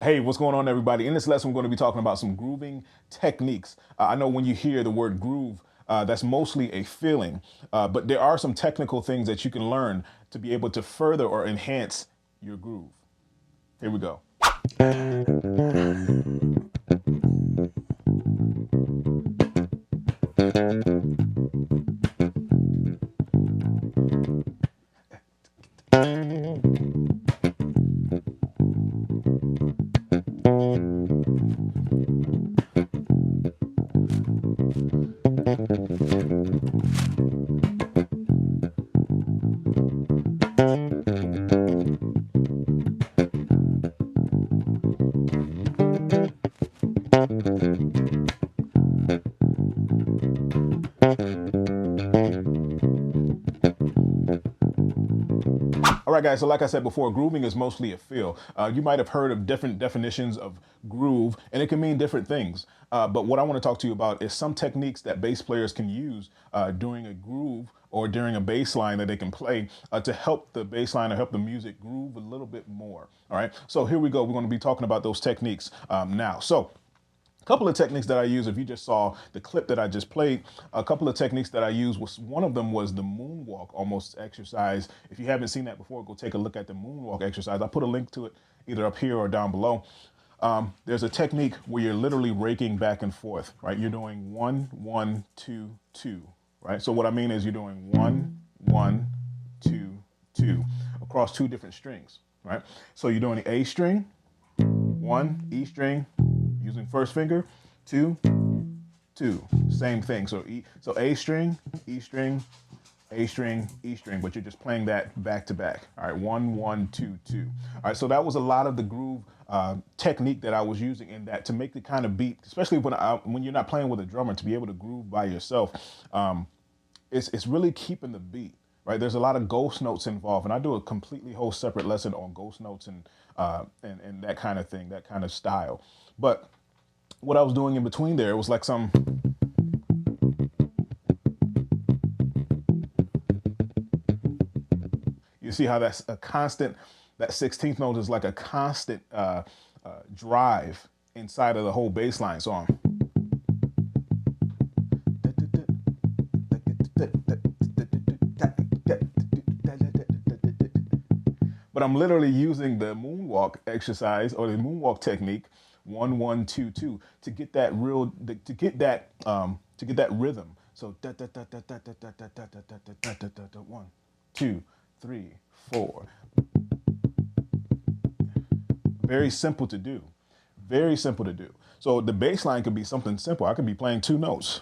Hey, what's going on, everybody? In this lesson, we're going to be talking about some grooving techniques. I know when you hear the word groove, that's mostly a feeling, but there are some technical things that you can learn to be able to further or enhance your groove. Here we go. All right, guys, so like I said before, grooving is mostly a feel. You might have heard of different definitions of groove, and it can mean different things. But what I want to talk to you about is some techniques that bass players can use during a groove or during a bass line that they can play to help the bass line or help the music groove a little bit more. All right, so here we go. We're going to be talking about those techniques now. So couple of techniques that I use, if you just saw the clip that I just played, a couple of techniques that I use was, one of them was the moonwalk almost exercise. If you haven't seen that before, go take a look at the moonwalk exercise. I put a link to it either up here or down below. There's a technique where you're literally raking back and forth, right? You're doing 1, 1, 2, 2, right? So what I mean is you're doing 1, 1, 2, 2 across 2 different strings, right? So you're doing the A string, 1, E string, using first finger, 2, 2, same thing. So A string, E string, A string, E string, but you're just playing that back to back. All right, 1, 1, 2, 2. All right, so that was a lot of the groove technique that I was using in that to make the kind of beat, especially when you're not playing with a drummer, to be able to groove by yourself. It's really keeping the beat. Right, there's a lot of ghost notes involved, and I do a completely whole separate lesson on ghost notes and that kind of thing, that kind of style. But what I was doing in between there, it was like some. You see how that's a constant, that 16th note is like a constant drive inside of the whole bass line. So I'm. But I'm literally using the moonwalk exercise or the moonwalk technique, 1, 1, 2, 2, to get that rhythm. So 1, 2, 3, 4. Very simple to do. Very simple to do. So the bass line could be something simple. I could be playing 2 notes.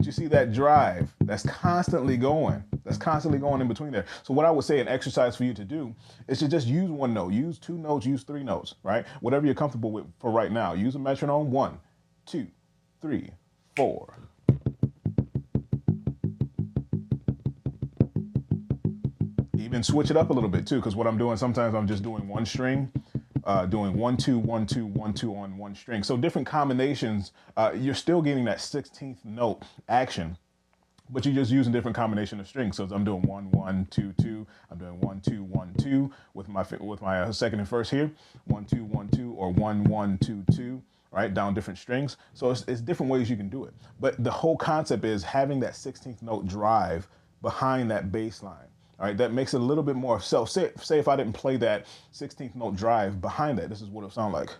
You see that drive that's constantly going in between there. So what I would say, an exercise for you to do is to just use 1 note, use 2 notes, use 3 notes, right? Whatever you're comfortable with for right now. Use a metronome. 1, 2, 3, 4. Even switch it up a little bit too, because what I'm doing, sometimes I'm just doing 1 string, doing 1, 2, 1, 2, 1, 2 on 1 string. So different combinations, you're still getting that 16th note action, but you're just using different combination of strings. So I'm doing 1, 1, 2, 2. I'm doing 1, 2, 1, 2 with my second and first here. 1, 2, 1, 2, or 1, 1, 2, 2. Right, down different strings. So it's different ways you can do it. But the whole concept is having that 16th note drive behind that bass line. All right, that makes it a little bit more. So say if I didn't play that 16th note drive behind that, this is what it would sound like.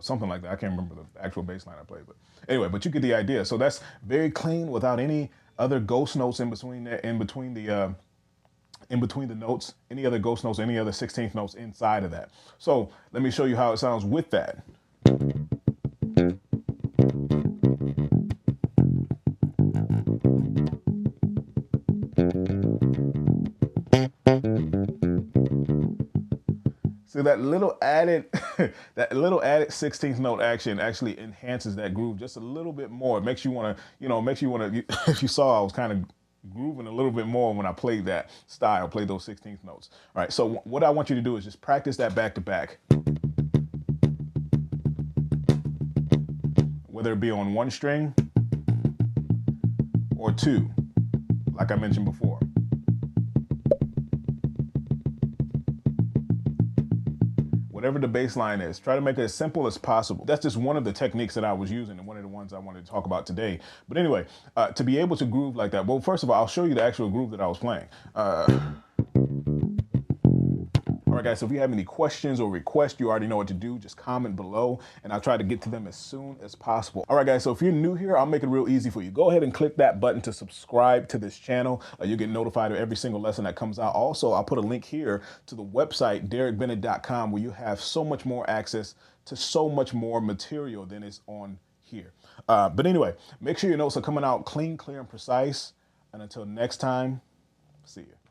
Something like that. I can't remember the actual bass line I played, but anyway, but you get the idea. So that's very clean without any other ghost notes in between the notes, any other ghost notes, any other 16th notes inside of that. So let me show you how it sounds with that. So that little added, that little added 16th note action actually enhances that groove just a little bit more. It makes you want to, makes you want to, if you saw, I was kind of grooving a little bit more when I played that style, played those 16th notes. All right, so what I want you to do is just practice that back to back. Whether it be on one string or two, like I mentioned before. Whatever the bass line is, try to make it as simple as possible. That's just one of the techniques that I was using and one of the ones I wanted to talk about today. But anyway, to be able to groove like that, well, first of all, I'll show you the actual groove that I was playing. All right, guys, so if you have any questions or requests, you already know what to do. Just comment below, and I'll try to get to them as soon as possible. All right, guys, so if you're new here, I'll make it real easy for you. Go ahead and click that button to subscribe to this channel. You'll get notified of every single lesson that comes out. Also, I'll put a link here to the website, daricbennett.com, where you have so much more access to so much more material than is on here. But anyway, make sure your notes are coming out clean, clear, and precise. And until next time, see you.